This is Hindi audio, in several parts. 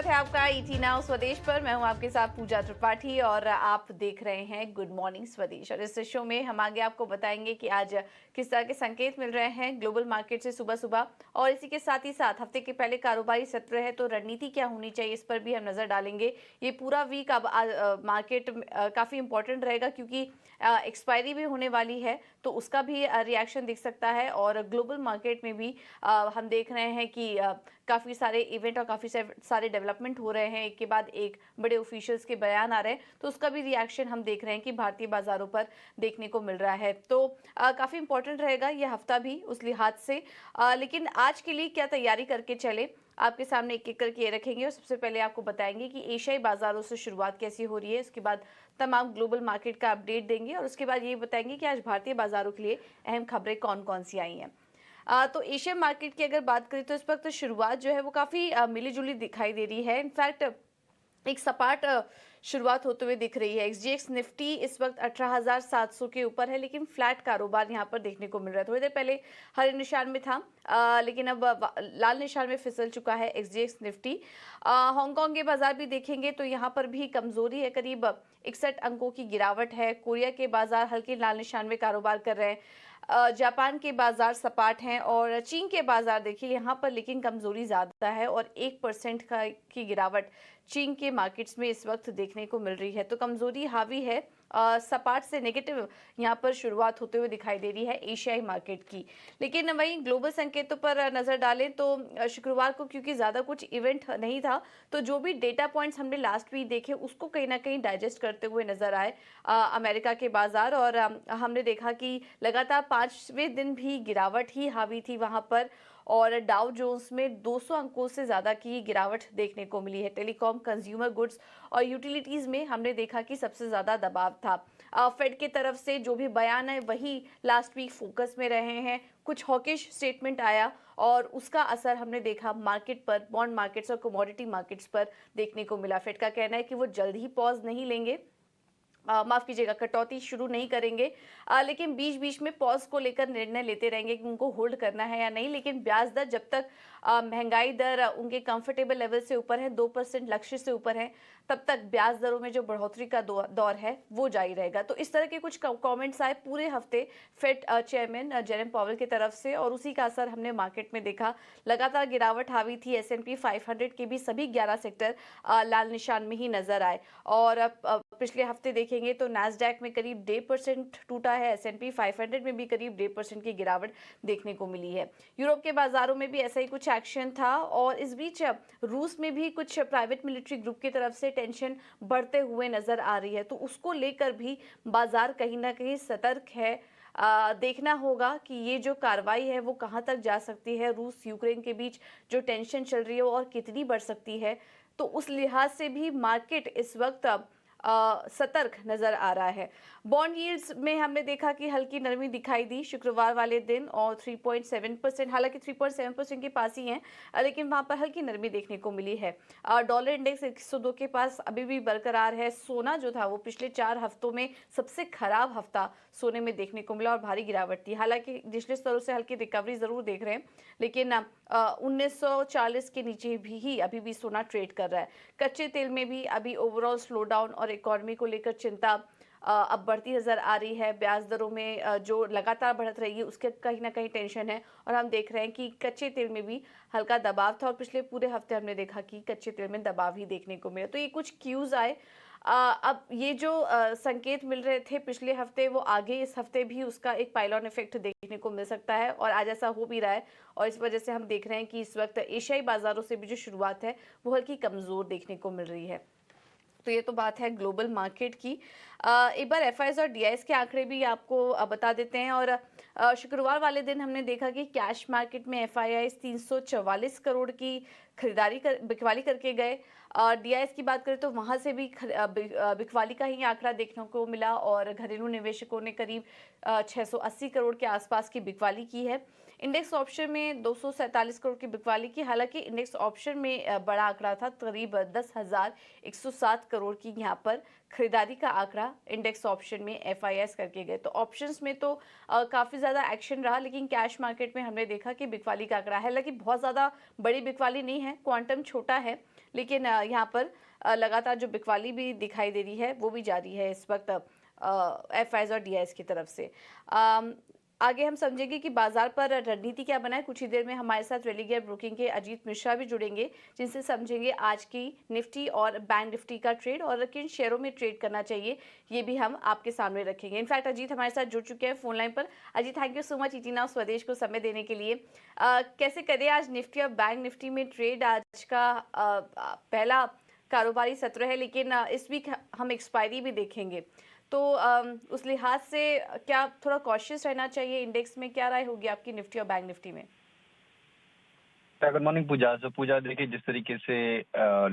है आपका ईटी नाउ स्वदेश पर। मैं हूं आपके साथ पूजा त्रिपाठी और आप देख रहे हैं गुड मॉर्निंग स्वदेश। और इस शो में हम आगे आपको बताएंगे कि आज किस तरह के संकेत मिल रहे हैं ग्लोबल मार्केट से सुबह सुबह, और इसी के साथ ही साथ हफ्ते के पहले कारोबारी सत्र है तो रणनीति क्या होनी चाहिए इस पर भी हम नजर डालेंगे। ये पूरा वीक अब मार्केट काफी इंपॉर्टेंट रहेगा क्योंकि एक्सपायरी भी होने वाली है, तो उसका भी रिएक्शन दिख सकता है। और ग्लोबल मार्केट में भी हम देख रहे हैं कि काफ़ी सारे इवेंट और काफ़ी सारे डेवलपमेंट हो रहे हैं, एक के बाद एक बड़े ऑफिशियल्स के बयान आ रहे हैं, तो उसका भी रिएक्शन हम देख रहे हैं कि भारतीय बाजारों पर देखने को मिल रहा है। तो काफ़ी इंपॉर्टेंट रहेगा ये हफ्ता भी उस लिहाज से। लेकिन आज के लिए क्या तैयारी करके चले, आपके सामने एक एक करके ये रखेंगे। और सबसे पहले आपको बताएंगे कि एशियाई बाजारों से शुरुआत कैसी हो रही है, उसके बाद तमाम ग्लोबल मार्केट का अपडेट देंगे, और उसके बाद ये बताएंगे कि आज भारतीय बाजारों के लिए अहम खबरें कौन कौन सी आई हैं। तो एशियन मार्केट की अगर बात करें तो इस वक्त शुरुआत जो है वो काफ़ी मिली जुली दिखाई दे रही है। इनफैक्ट एक सपाट शुरुआत होते हुए दिख रही है। एक्सजीएक्स निफ्टी इस वक्त 18,700 के ऊपर है, लेकिन फ्लैट कारोबार यहां पर देखने को मिल रहा है। थोड़ी देर पहले हरे निशान में था, लेकिन अब लाल निशान में फिसल चुका है एक्सजीएक्स निफ्टी। हांगकांग के बाजार भी देखेंगे तो यहां पर भी कमजोरी है, करीब 61 अंकों की गिरावट है। कोरिया के बाजार हल्के लाल निशान में कारोबार कर रहे हैं। जापान के बाजार सपाट हैं, और चीन के बाजार देखिए यहाँ पर लेकिन कमजोरी ज़्यादा है, और 1% की गिरावट चीन के मार्केट्स में इस वक्त देखने को मिल रही है। तो कमजोरी हावी है, सपाट से नेगेटिव यहाँ पर शुरुआत होते हुए दिखाई दे रही है एशियाई मार्केट की। लेकिन वहीं ग्लोबल संकेतों पर नज़र डालें तो शुक्रवार को क्योंकि ज़्यादा कुछ इवेंट नहीं था, तो जो भी डेटा पॉइंट्स हमने लास्ट वीक देखे उसको कहीं ना कहीं डाइजेस्ट करते हुए नजर आए अमेरिका के बाजार। और हमने देखा कि लगातार 5वें दिन भी गिरावट ही हावी थी वहाँ पर, और डाउ जोन्स में 200 अंकों से ज़्यादा की गिरावट देखने को मिली है। टेलीकॉम, कंज्यूमर गुड्स और यूटिलिटीज़ में हमने देखा कि सबसे ज़्यादा दबाव था। फेड की तरफ से जो भी बयान है वही लास्ट वीक फोकस में रहे हैं। कुछ हॉकिश स्टेटमेंट आया और उसका असर हमने देखा मार्केट पर, बॉन्ड मार्केट्स और कमोडिटी मार्केट्स पर देखने को मिला। फेड का कहना है कि वो जल्द ही पॉज नहीं लेंगे, माफ कीजिएगा, कटौती शुरू नहीं करेंगे, लेकिन बीच बीच में पॉज को लेकर निर्णय लेते रहेंगे कि उनको होल्ड करना है या नहीं। लेकिन ब्याज दर जब तक महंगाई दर उनके कंफर्टेबल लेवल से ऊपर है, 2% लक्ष्य से ऊपर है, तब तक ब्याज दरों में जो बढ़ोतरी का दौर है वो जारी रहेगा। तो इस तरह के कुछ कमेंट्स आए पूरे हफ्ते फेड चेयरमैन जेरोम पावेल की तरफ से, और उसी का असर हमने मार्केट में देखा। लगातार गिरावट हावी थी। S&P 500 के भी सभी 11 सेक्टर लाल निशान में ही नजर आए। और पिछले हफ्ते देखेंगे तो नैस्डैक में करीब 1.5% टूटा है, S&P 500 में भी करीब 1.5% की गिरावट देखने को मिली है। यूरोप के बाजारों में भी ऐसा ही कुछ एक्शन था, और इस बीच रूस में भी कुछ प्राइवेट मिलिट्री ग्रुप की तरफ से टेंशन बढ़ते हुए नजर आ रही है, तो उसको लेकर भी बाजार कहीं ना कहीं सतर्क है। देखना होगा कि ये जो कार्रवाई है वो कहां तक जा सकती है, रूस यूक्रेन के बीच जो टेंशन चल रही है और कितनी बढ़ सकती है। तो उस लिहाज से भी मार्केट इस वक्त सतर्क नजर आ रहा है। बॉन्ड यील्ड्स में हमने देखा कि हल्की नरमी दिखाई दी शुक्रवार वाले दिन, और 3.7%, हालांकि 3.7% के पास ही हैं, लेकिन वहां पर हल्की नरमी देखने को मिली है। डॉलर इंडेक्स 102 के पास अभी भी बरकरार है। सोना जो था वो पिछले 4 हफ्तों में सबसे खराब हफ्ता सोने में देखने को मिला, और भारी गिरावट थी। हालांकि निचले स्तरों से हल्की रिकवरी जरूर देख रहे हैं, लेकिन 1940 के नीचे भी ही अभी भी सोना ट्रेड कर रहा है। कच्चे तेल में भी अभी ओवरऑल स्लो डाउन और इकोनॉमी को लेकर चिंता अब बढ़ती नजर आ रही है। ब्याज दरों में जो लगातार बढ़त रही है उसके कहीं ना कहीं टेंशन है, और हम देख रहे हैं कि कच्चे तेल में भी हल्का दबाव था, और पिछले पूरे हफ्ते हमने देखा कि कच्चे तेल में दबाव ही देखने को मिला। तो ये कुछ क्यूज आए। अब ये जो संकेत मिल रहे थे पिछले हफ्ते, वो आगे इस हफ्ते भी उसका एक पाइलॉन इफेक्ट देखने को मिल सकता है, और आज ऐसा हो भी रहा है। और इस वजह से हम देख रहे हैं कि इस वक्त एशियाई बाजारों से भी जो शुरुआत है वो हल्की कमजोर देखने को मिल रही है। तो ये तो बात है ग्लोबल मार्केट की। एक बार एफआईआईज और डीआईएस के आंकड़े भी आपको बता देते हैं। और शुक्रवार वाले दिन हमने देखा कि कैश मार्केट में एफआईआईज 344 करोड़ की बिकवाली करके गए। डीआईएस की बात करें तो वहां से भी बिकवाली का ही आंकड़ा देखने को मिला, और घरेलू निवेशकों ने करीब 680 करोड़ के आसपास की बिकवाली की है। इंडेक्स ऑप्शन में 247 करोड़ की बिकवाली की। हालांकि इंडेक्स ऑप्शन में बड़ा आंकड़ा था, करीब 10,107 करोड़ की यहाँ पर खरीदारी का आंकड़ा इंडेक्स ऑप्शन में एफआईएस करके गए। तो ऑप्शंस में तो काफी ज्यादा एक्शन रहा, लेकिन कैश मार्केट में हमने देखा कि बिकवाली का आंकड़ा है, हालांकि बहुत ज्यादा बड़ी बिकवाली नहीं है, क्वांटम छोटा है, लेकिन यहाँ पर लगातार जो बिकवाली भी दिखाई दे रही है वो भी जारी है इस वक्त एफआईज और डीआईज की तरफ से। आगे हम समझेंगे कि बाजार पर रणनीति क्या बना है। कुछ ही देर में हमारे साथ रेलिगेयर ब्रोकिंग के अजीत मिश्रा भी जुड़ेंगे, जिनसे समझेंगे आज की निफ्टी और बैंक निफ्टी का ट्रेड और किन शेयरों में ट्रेड करना चाहिए, ये भी हम आपके सामने रखेंगे। इनफैक्ट अजीत हमारे साथ जुड़ चुके हैं फोन लाइन पर। Ajit, thank you so much ET now Swadesh को समय देने के लिए। कैसे करें आज निफ्टी और बैंक निफ्टी में ट्रेड? आज का पहला कारोबारी सत्र है, लेकिन इस वीक हम एक्सपायरी भी देखेंगे, तो उस लिहाज से क्या थोड़ा कॉशियस रहना चाहिए इंडेक्स में? क्या राय होगी आपकी निफ्टी और बैंक निफ्टी में? गुड मॉर्निंग पूजा। तो पूजा देखिए, जिस तरीके से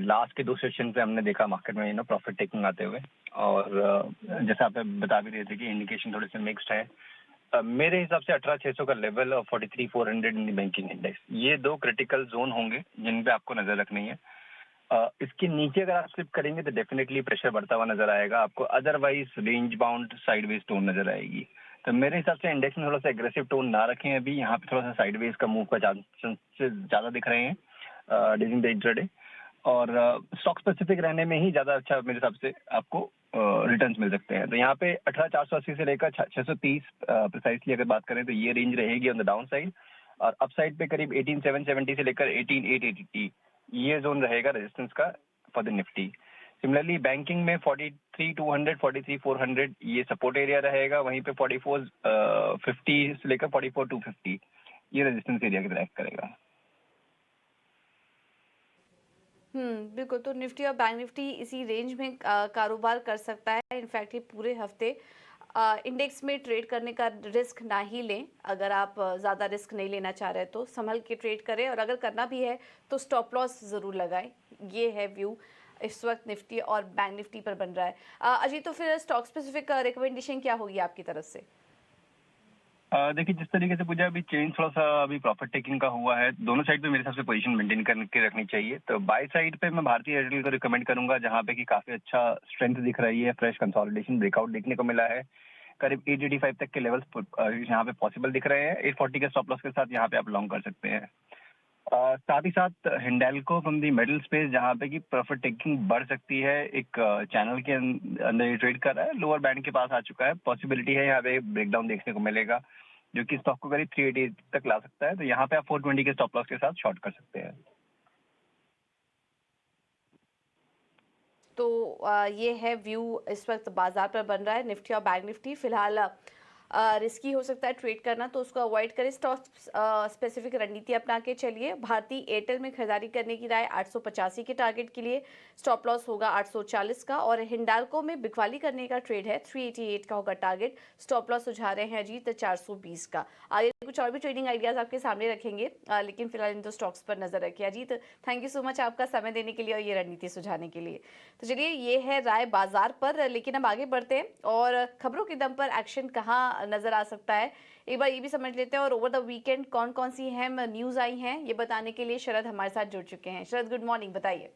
लास्ट के 2 सेशन पे हमने देखा मार्केट में प्रॉफिट टेकिंग आते हुए, और जैसा आप बता भी रहे थे कि इंडिकेशन थोड़े से मिक्स्ड है। मेरे हिसाब से 18,600 का लेवल और 43,400 इन बैंकिंग इंडेक्स, ये 2 क्रिटिकल जोन होंगे जिन पे आपको नजर रखनी है। इसके नीचे अगर आप स्लिप करेंगे तो डेफिनेटली प्रेशर बढ़ता हुआ नजर आएगा आपको, otherwise range bound sideways tone नजर आएगी। तो मेरे हिसाब से इंडेक्स में थोड़ा सा एग्रेसिव टोन ना रखें अभी, यहाँ पे थोड़ा सा साइडवेज का मूव का चांसेस ज्यादा दिख रहे हैं ड्यूरिंग द इंट्राडे, और स्टॉक स्पेसिफिक रहने में ही ज्यादा अच्छा मेरे हिसाब से आपको रिटर्न्स मिल सकते हैं। तो यहाँ पे 18,480 से लेकर 630 प्रिसाइसली अगर बात करें तो ये रेंज रहेगी ऑन द डाउन साइड, और अप साइड पे करीब 18,770 से लेकर 18,880 ये जोन रहेगा रेजिस्टेंस का for the Nifty. Similarly banking में 43,200 43,400 ये सपोर्ट एरिया रहेगा, वहीं पे 44,50 से लेकर 44,250 ये रेजिस्टेंस एरिया की ट्रैक करेगा। बिल्कुल। तो निफ्टी और बैंक निफ्टी इसी रेंज में कारोबार कर सकता है। इनफैक्ट ये पूरे हफ्ते इंडेक्स में ट्रेड करने का रिस्क ना ही लें। अगर आप ज़्यादा रिस्क नहीं लेना चाह रहे तो संभल के ट्रेड करें, और अगर करना भी है तो स्टॉप लॉस ज़रूर लगाएं। ये है व्यू इस वक्त निफ्टी और बैंक निफ्टी पर बन रहा है। अजीत, तो फिर स्टॉक स्पेसिफिक रिकमेंडेशन क्या होगी आपकी तरफ से? देखिए, जिस तरीके से पूजा अभी चेंज थोड़ा सा अभी प्रॉफिट टेकिंग का हुआ है, दोनों साइड पे मेरे हिसाब से पोजीशन मेंटेन करके रखनी चाहिए। तो बाय साइड पे मैं भारतीय एयरटेल को रिकमेंड करूंगा, जहां पे कि काफी अच्छा स्ट्रेंथ दिख रही है, फ्रेश कंसोलिडेशन ब्रेकआउट देखने को मिला है। करीब 885 तक के लेवल्स यहाँ पे पॉसिबल दिख रहे हैं। 840 के स्टॉप लॉस के साथ यहाँ पे आप लॉन्ग कर सकते हैं। साथ ही साथ Hindalco from the middle space, जहाँ पे कि प्रॉफिट टेकिंग बढ़ सकती है, एक चैनल के अंदर ये ट्रेड कर रहा है, लोअर बैंड के पास आ चुका है, पॉसिबिलिटी है यहाँ पे ब्रेकडाउन देखने को मिलेगा जो कि स्टॉक को करीब 380 तक ला सकता है। तो यहाँ पे आप 420 के स्टॉप लॉस के साथ शॉर्ट कर सकते हैं। तो ये है व्यू इस वक्त बाजार पर बन रहा है। निफ्टी और बैंक निफ्टी फिलहाल रिस्की हो सकता है ट्रेड करना, तो उसको अवॉइड करें। स्टॉक स्पेसिफिक रणनीति अपना के चलिए। भारतीय एयरटेल में खरीदारी करने की राय 885 के टारगेट के लिए, स्टॉप लॉस होगा 840 का, और हिंडाल्को में बिकवाली करने का ट्रेड है, 388 का होगा टारगेट, स्टॉप लॉस सुझा रहे हैं अजीत 420 का। आगे कुछ और भी ट्रेडिंग आइडियाज आपके सामने रखेंगे, लेकिन फिलहाल इन दो स्टॉक्स पर नजर रखिए। Ajit, thank you so much आपका समय देने के लिए और ये रणनीति सुझाने के लिए। तो चलिए, ये है राय बाजार पर, लेकिन अब आगे बढ़ते हैं और खबरों के दम पर एक्शन कहाँ नजर आ सकता है एक बार ये भी समझ लेते हैं। और ओवर द वीकेंड कौन कौन सी अहम न्यूज आई हैं ये बताने के लिए शरद हमारे साथ जुड़ चुके हैं। शरद, गुड मॉर्निंग, बताइए।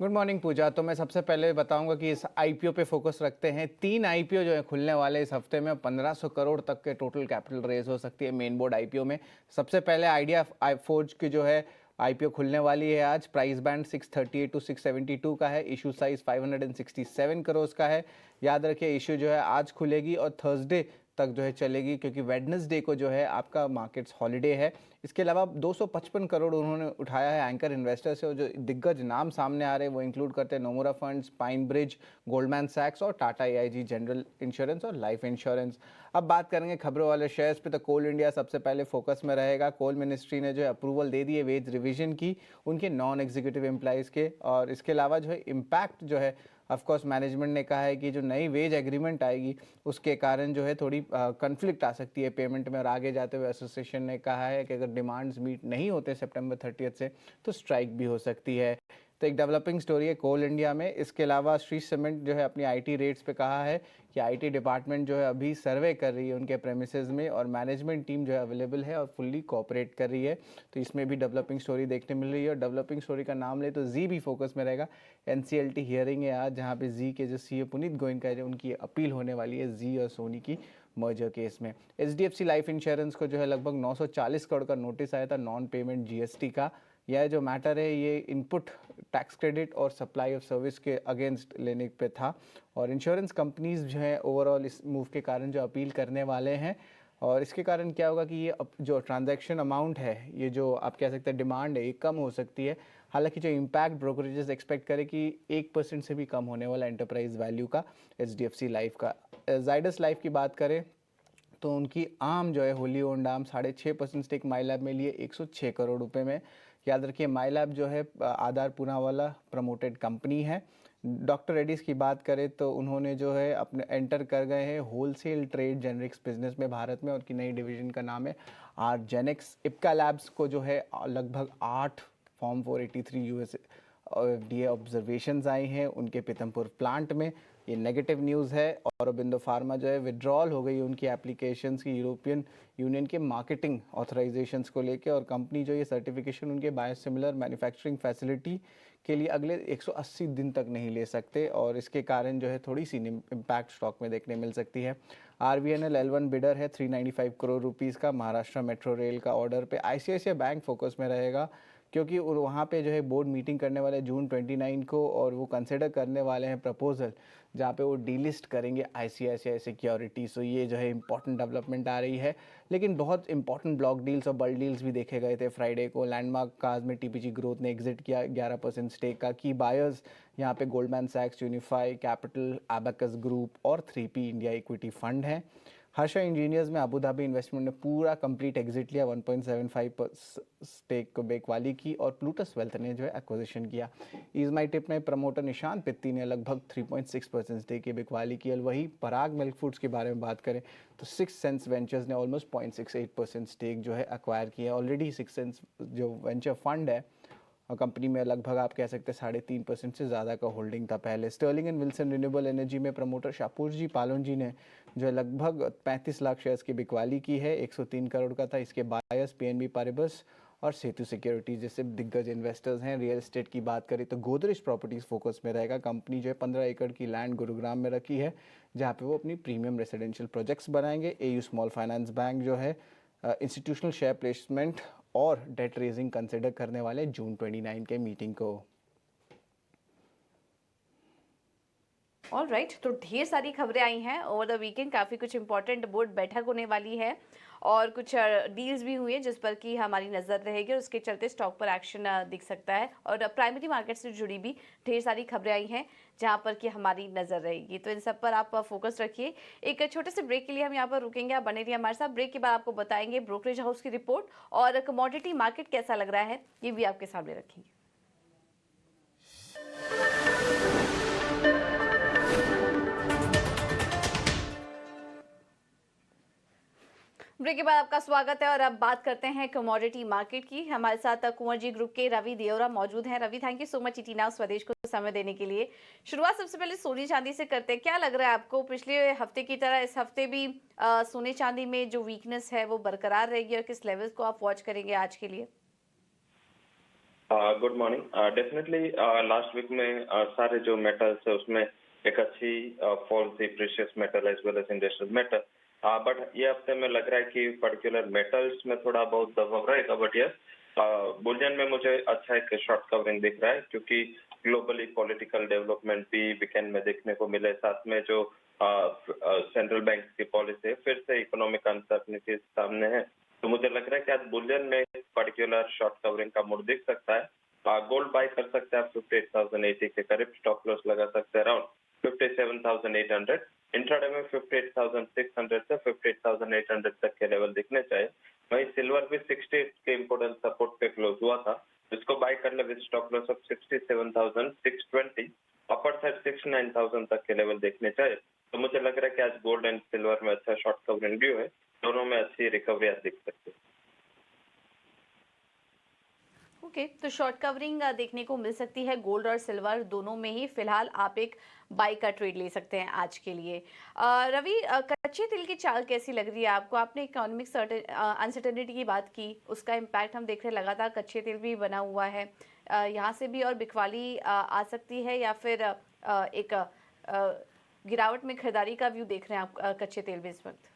गुड मॉर्निंग पूजा। तो मैं सबसे पहले बताऊंगा कि इस आईपीओ पे फोकस रखते हैं। 3 आईपीओ जो है खुलने वाले इस हफ्ते में, 1500 करोड़ तक के टोटल कैपिटल रेज हो सकती है मेन बोर्ड आईपीओ में। सबसे पहले आइडिया फोर्ज की जो है आईपीओ खुलने वाली है आज। प्राइस बैंड 638 टू 672 का है। इशू साइज 567 करोड़ का है। याद रखिए, इशू जो है आज खुलेगी और थर्सडे तक जो है चलेगी, क्योंकि वेडनेसडे को जो है आपका मार्केट्स हॉलीडे है। इसके अलावा 255 करोड़ उन्होंने उठाया है एंकर इन्वेस्टर से, और जो दिग्गज नाम सामने आ रहे हैं वो इंक्लूड करते हैं Nomura funds, PineBridge, Goldman सैक्स और टाटा एआईजी जनरल इंश्योरेंस और लाइफ इंश्योरेंस। अब बात करेंगे खबरों वाले शेयर्स पे, तो कोल इंडिया सबसे पहले फोकस में रहेगा। कोल मिनिस्ट्री ने जो है अप्रूवल दे दी है वेज रिविजन की उनके नॉन एग्जीक्यूटिव एम्प्लॉइज़ के, और इसके अलावा जो है इम्पैक्ट जो है ऑफकोर्स मैनेजमेंट ने कहा है कि जो नई वेज एग्रीमेंट आएगी उसके कारण जो है थोड़ी कन्फ्लिक्ट आ सकती है पेमेंट में, और आगे जाते हुए एसोसिएशन ने कहा है कि अगर डिमांड्स मीट नहीं होते सितंबर 30 से तो स्ट्राइक भी हो सकती है। तो एक डेवलपिंग स्टोरी है कोल इंडिया में। इसके अलावा श्री सीमेंट जो है अपनी आईटी रेट्स पे कहा है कि आईटी डिपार्टमेंट जो है अभी सर्वे कर रही है उनके प्रेमिसेस में, और मैनेजमेंट टीम जो है अवेलेबल है और फुल्ली कोऑपरेट कर रही है। तो इसमें भी डेवलपिंग स्टोरी देखने मिल रही है। और डेवलपिंग स्टोरी का नाम ले तो जी भी फोकस में रहेगा। एनसीएलटी हियरिंग है आज, जहाँ पे जी के जो सीए पुनीत गोयनका है उनकी अपील होने वाली है जी और सोनी की मर्जर केस में। एचडीएफसी लाइफ इंश्योरेंस को जो है लगभग 940 करोड़ का नोटिस आया था नॉन पेमेंट जीएसटी का। यह जो मैटर है ये इनपुट टैक्स क्रेडिट और सप्लाई ऑफ सर्विस के अगेंस्ट लेने पे था, और इंश्योरेंस कंपनीज जो है ओवरऑल इस मूव के कारण जो अपील करने वाले हैं, और इसके कारण क्या होगा कि ये जो ट्रांजैक्शन अमाउंट है, ये जो आप कह सकते हैं डिमांड है, ये कम हो सकती है। हालांकि जो इम्पैक्ट ब्रोकरेजेस एक्सपेक्ट करें कि 1% से भी कम होने वाला एंटरप्राइज वैल्यू का HDFC लाइफ का। जाइडस लाइफ की बात करें तो उनकी आम जो है होली ओन्ड आम 6.5% स्टेक माइलैब में लिए 106 करोड़ रुपए में। याद रखिए माइलैब जो है आधार पूनावाला प्रमोटेड कंपनी है। डॉक्टर रेड्डीज की बात करें तो उन्होंने जो है अपने एंटर कर गए हैं होलसेल ट्रेड जेनरिक्स बिजनेस में भारत में, और उनकी नई डिवीजन का नाम है आर्जेनिक्स। इप्का लैब्स को जो है लगभग 8 फॉर्म 483 US FDA ऑब्जर्वेशंस आई हैं उनके पीतमपुर प्लांट में। ये नेगेटिव न्यूज़ है। और औरोबिंदो फार्मा जो है विड्रॉल हो गई उनकी एप्लीकेशंस की यूरोपियन यूनियन के मार्केटिंग ऑथराइजेशंस को लेके, और कंपनी जो ये सर्टिफिकेशन उनके बायोसिमिलर मैन्युफैक्चरिंग फैसिलिटी के लिए अगले 180 दिन तक नहीं ले सकते, और इसके कारण जो है थोड़ी सी इम्पैक्ट स्टॉक में देखने मिल सकती है। RVNL L1 बिडर है 395 करोड़ रुपीज़ का महाराष्ट्र मेट्रो रेल का ऑर्डर पे। ICICI बैंक फोकस में रहेगा क्योंकि वहाँ पे जो है बोर्ड मीटिंग करने वाले जून 29 को, और वो कंसिडर करने वाले हैं प्रपोजल जहाँ पे वो डीलिस्ट करेंगे ICICI सिक्योरिटी। सो ये जो है इंपॉर्टेंट डेवलपमेंट आ रही है। लेकिन बहुत इंपॉर्टेंट ब्लॉक डील्स और बल्क डील्स भी देखे गए थे फ्राइडे को। लैंडमार्क कार्स में TPG ग्रोथ ने एग्जिट किया 11% स्टेक का। की बायर्स यहाँ पे गोल्डमैन सैक्स, यूनिफाई कैपिटल, एबेकस ग्रुप और 3P इंडिया इक्विटी फंड है। हर्षा इंजीनियर्स में अबू धाबी इन्वेस्टमेंट ने पूरा कंप्लीट एग्जिट लिया 1.75 स्टेक को बेकवाली की, और प्लूटस वेल्थ ने जो है एक्विजिशन किया। ईजमाई टिप में प्रमोटर निशान पित्ती ने लगभग 3.6% स्टेक की बेकवाली की। और वही पराग मिल्क फूड्स के बारे में बात करें तो 6 सेंस वेंचर्स ने ऑलमोस्ट 0.68% स्टेक जो है एक्वायर किया। ऑलरेडी 6 सेंस जो वेंचर फंड है और कंपनी में लगभग आप कह सकते हैं 3.5% से ज़्यादा का होल्डिंग था पहले। Sterling and Wilson renewable energy में प्रमोटर शाहपुर जी पालोन जी ने जो है लगभग 35 लाख शेयर्स की बिकवाली की है, 103 करोड़ का था। इसके बायर्स PNB पारिबस और सेतु सिक्योरिटीज जैसे दिग्गज इन्वेस्टर्स हैं। रियल एस्टेट की बात करें तो गोदरेज प्रॉपर्टीज फोकस में रहेगा। कंपनी जो है 15 एकड़ की लैंड गुरुग्राम में रखी है, जहाँ पे वो अपनी प्रीमियम रेसिडेंशियल प्रोजेक्ट्स बनाएंगे। AU स्मॉल फाइनेंस बैंक जो है इंस्टीट्यूशनल शेयर प्लेसमेंट और डेट रेजिंग कंसिडर करने वाले जून 29 के मीटिंग को। ऑल राइट, तो ढेर सारी खबरें आई हैं ओवर द वीकेंड। काफ़ी कुछ इंपॉर्टेंट बोर्ड बैठक होने वाली है और कुछ डील्स भी हुई हैं जिस पर कि हमारी नज़र रहेगी, और उसके चलते स्टॉक पर एक्शन दिख सकता है। और प्राइमरी मार्केट से जुड़ी भी ढेर सारी खबरें आई हैं जहां पर कि हमारी नज़र रहेगी। तो इन सब पर आप फोकस रखिए। एक छोटे से ब्रेक के लिए हम यहाँ पर रुकेंगे, आप बने रहिए हमारे साथ। ब्रेक के बाद आपको बताएंगे ब्रोकरेज हाउस की रिपोर्ट और कमोडिटी मार्केट कैसा लग रहा है, ये भी आपके सामने रखेंगे। ब्रेक के बाद आपका स्वागत है और अब बात करते हैं कमोडिटी मार्केट की। हमारे साथ कुंवर जी ग्रुप के रवि देवरा मौजूद हैं। Ravi, thank you so much ET Now Swadesh को समय देने के लिए। शुरुआत सबसे पहले सोने चांदी से करते हैं। क्या लग रहा है आपको, पिछले हफ्ते की तरह इस हफ्ते भी सोने चांदी में जो वीकनेस है वो बरकरार रहेगी, और किस लेवल्स को आप वॉच करेंगे आज के लिए? Good morning. Definitely last week में सारे जो मेटल्स है उसमें एक अच्छी फॉल थी, precious metal as well as industrial metal. But ये हफ्ते में लग रहा है कि पर्टिकुलर मेटल्स में थोड़ा बहुत दबाव रहेगा। बट यस, बुलियन में मुझे अच्छा एक शॉर्ट कवरिंग दिख रहा है, क्योंकि ग्लोबली पॉलिटिकल डेवलपमेंट भी वीकेंड में देखने को मिले। साथ में जो सेंट्रल बैंक की पॉलिसी है, फिर से इकोनॉमिक अनसर्टनिटी सामने है। तो मुझे लग रहा है कि आज बुलियन में पर्टिकुलर शॉर्ट कवरिंग का मूड दिख सकता है। गोल्ड बाय कर सकते हैं आप 58,080 के करीब, स्टॉप लॉस लगा सकते हैं अराउंड 57,800। इंट्राडे में 58,600 से 58,800 तक के लेवल दिखने चाहिए। वहीं सिल्वर भी 60 के इम्पोर्टेंट सपोर्ट पे क्लोज हुआ था, जिसको बाय करने with stop loss of 67,620, upper side 69,000 तक के लेवल देखने चाहिए। तो मुझे लग रहा है कि आज गोल्ड एंड सिल्वर में अच्छा शॉर्ट कवरिंग व्यू है, दोनों में अच्छी रिकवरी आज दिख सकती है। ओके, तो शॉर्ट कवरिंग देखने को मिल सकती है गोल्ड और सिल्वर दोनों में ही। फिलहाल आप एक बाई का ट्रेड ले सकते हैं आज के लिए। रवि, कच्चे तेल की चाल कैसी लग रही है आपको? आपने इकोनॉमिक अनसर्टेनिटी की बात की, उसका इम्पैक्ट हम देख रहे हैं, लगातार कच्चे तेल भी बना हुआ है। यहाँ से भी और बिकवाली आ सकती है, या फिर एक गिरावट में खरीदारी का व्यू देख रहे हैं आप कच्चे तेल में इस वक्त?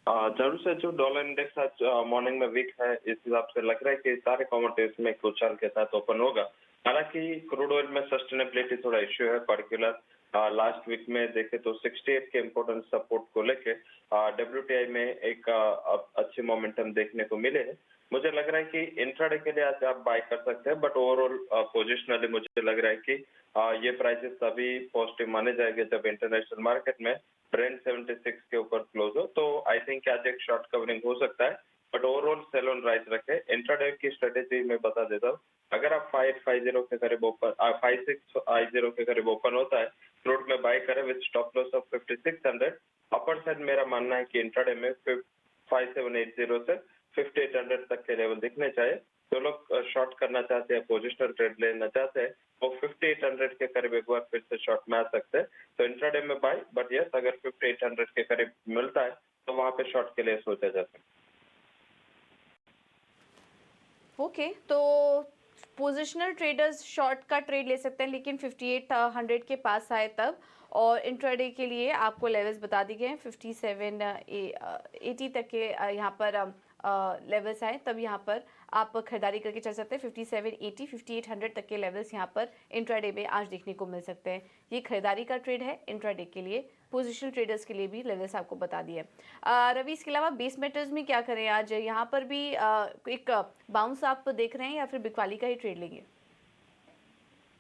जरूर से जो डॉलर इंडेक्स आज मॉर्निंग में वीक है, इस हिसाब से लग रहा है कि सारे कमोडिटीज में एक उछाल के साथ ओपन होगा। हालांकि क्रूड ऑयल में सस्टेनेबिलिटी थोड़ा इश्यू है, पर्टिकुलर लास्ट वीक में देखे तो 68 के इम्पोर्टेंट सपोर्ट को लेके WTI में एक अच्छी मोमेंटम देखने को मिले है। मुझे लग रहा है कि इंट्राडे के लिए आज आप बाय कर सकते हैं, बट ओवरऑल पोजिशनली मुझे लग रहा है कि ये प्राइसेस तभी पॉजिटिव माने जाएंगे जब इंटरनेशनल मार्केट में ब्रेंट 76 के ऊपर क्लोज हो। तो आई थिंक आज एक शॉर्ट कवरिंग हो सकता है, but overall sell on rise रखे। इंट्राडे की स्ट्रेटेजी में बता देता हूँ, अगर आप 550 के करीब ओपन 5650 के करीब ओपन होता है, फ्लोट में बाय करें with stop loss of 5600। Upper side मेरा मानना है कि इंट्राडे में 5780 से 5800 तक के लेवल दिखने चाहिए। जो लोग शॉर्ट करना चाहते हैं, पोजिशनल ट्रेड लेना चाहते हैं, वो 5800 के करीब एक बार फिर से शॉर्ट में आ सकते हैं। तो इंट्राडे में बाय, बट यस अगर 5800 के करीब मिलता है तो वहां पे शॉर्ट के लिए सोचा जा सकता है। ओके, तो पोजिशनल ट्रेडर्स शॉर्ट का ट्रेड ले सकते हैं, लेकिन 5800 के पास आए तब। और इंट्राडे के लिए आपको लेवल्स बता दिए गए हैं, 5780 तक के यहाँ पर लेवल्स आए तब यहाँ पर आप खरीदारी करके चल सकते हैं। 5780 5800 तक के लेवल्स यहाँ पर इंट्राडे में आज देखने को मिल सकते हैं। ये खरीदारी का ट्रेड है इंट्राडे के लिए। पोजिशनल ट्रेडर्स के लिए भी लेवल्स आपको बता दिए। रवि, इसके अलावा बेस मेटल्स में क्या करें आज? यहाँ पर भी एक बाउंस आप देख रहे हैं या फिर बिकवाली का ही ट्रेड लेंगे?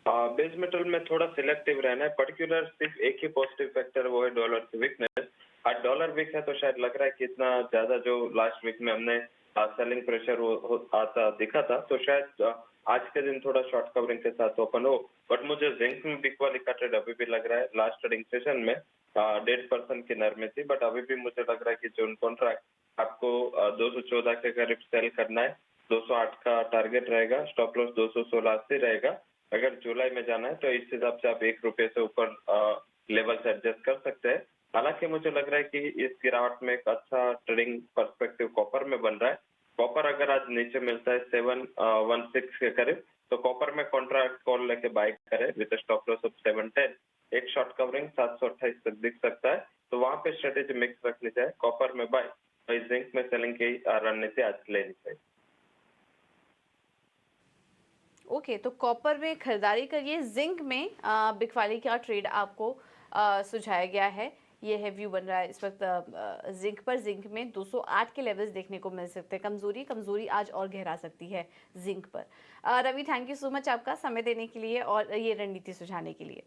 बेस मेटल में थोड़ा सिलेक्टिव रहना है, पर्टिकुलर सिर्फ एक ही पॉजिटिव फैक्टर, वो है डॉलर की वीकनेस। आज डॉलर वीक है तो शायद लग रहा है कि इतना ज्यादा जो लास्ट वीक में हमने सेलिंग प्रेशर आता दिखा था, तो शायद आज के दिन थोड़ा शॉर्ट कवरिंग के साथ ओपन हो। बट मुझे जिंक में बिकवाली का ट्रेड अभी भी लग रहा है। लास्ट ट्रेडिंग सेशन में 1.5% की नरमी थी, बट अभी भी मुझे लग रहा है कि जून कॉन्ट्रैक्ट आपको 214 के करीब सेल करना है। 208 का टारगेट रहेगा, स्टॉप लॉस 216 रहेगा। अगर जुलाई में जाना है तो इस हिसाब से आप ₹1 से ऊपर लेवल से एडजस्ट कर सकते हैं। हालांकि मुझे लग रहा है कि इस गिरावट में एक अच्छा ट्रेडिंग पर्सपेक्टिव कॉपर में बन रहा है। कॉपर अगर आज नीचे मिलता है 716 के करीब, तो कॉपर में कॉन्ट्रैक्ट कॉल लेके बाय करें विद स्टॉप लॉस ऑफ 710। एक शॉर्ट कवरिंग 728 तक दिख सकता है, तो वहां पे स्ट्रेटेजी मिक्स रखनी चाहिए। कॉपर में बाय, जिंक में सेलिंग की रणनीति आज लेनी चाहिए। ओके, तो कॉपर में खरीदारी करिए। जिंक में बिकवाली का ट्रेड आपको सुझाया गया है। ये है व्यू बन रहा है इस वक्त जिंक पर। जिंक में 208 के लेवल्स देखने को मिल सकते हैं। कमजोरी आज और गहरा सकती है जिंक पर। Ravi, thank you so much आपका समय देने के लिए और ये रणनीति सुझाने के लिए।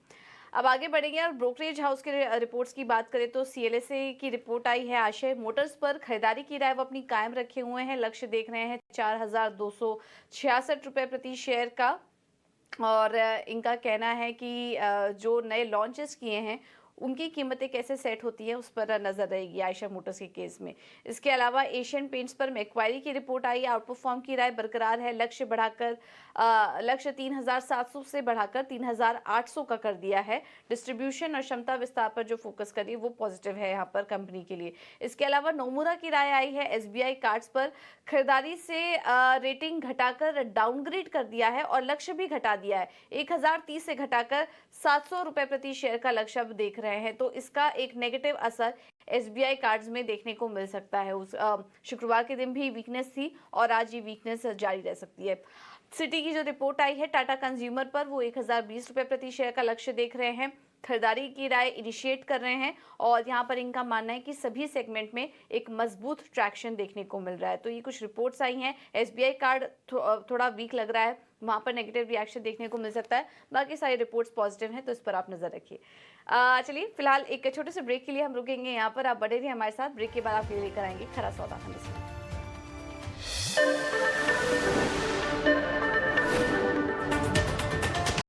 अब आगे बढ़ेंगे और ब्रोकरेज हाउस के रिपोर्ट्स की बात करें तो CLSA की रिपोर्ट आई है। आशय मोटर्स पर खरीदारी की राय वो अपनी कायम रखे हुए हैं। लक्ष्य देख रहे हैं 4266 रुपये प्रति शेयर का। और इनका कहना है कि जो नए लॉन्चेस किए हैं उनकी कीमतें कैसे सेट होती है उस पर नजर रहेगी आयशा मोटर्स के केस में। इसके अलावा एशियन पेंट्स पर मैक्वायरी की रिपोर्ट आई। आउटपरफॉर्म की राय बरकरार है। लक्ष्य 3700 से बढ़ाकर 3800 का कर दिया है। डिस्ट्रीब्यूशन और क्षमता विस्तार पर जो फोकस करिए वो पॉजिटिव है यहाँ पर कंपनी के लिए। इसके अलावा नोमुरा की राय आई है। SBI कार्ड्स पर खरीदारी से रेटिंग घटाकर डाउनग्रेड कर दिया है और लक्ष्य भी घटा दिया है। 1030 से घटाकर 700 रुपए प्रति शेयर का लक्ष्य अब देख रहे हैं, तो इसका एक नेगेटिव असर SBI कार्ड्स में देखने को मिल सकता है। उस शुक्रवार के दिन भी वीकनेस थी और आज ये वीकनेस जारी रह सकती है। सिटी की जो रिपोर्ट आई है टाटा कंज्यूमर पर, वो 1020 रुपए प्रति शेयर का लक्ष्य देख रहे हैं। खरीदारी की राय इनिशिएट कर रहे हैं और यहाँ पर इनका मानना है कि सभी सेगमेंट में एक मजबूत ट्रैक्शन देखने को मिल रहा है। तो ये कुछ रिपोर्ट्स आई हैं। SBI कार्ड थोड़ा वीक लग रहा है, वहाँ पर नेगेटिव रिएक्शन देखने को मिल सकता है। बाकी सारी रिपोर्ट्स पॉजिटिव हैं, तो इस पर आप नजर रखिए। चलिए फिलहाल एक छोटे से ब्रेक के लिए हम रुकेंगे यहाँ पर। आप बने रहिए हमारे साथ। ब्रेक के बाद आपके लिए लेकर आएंगे खरा सौदा।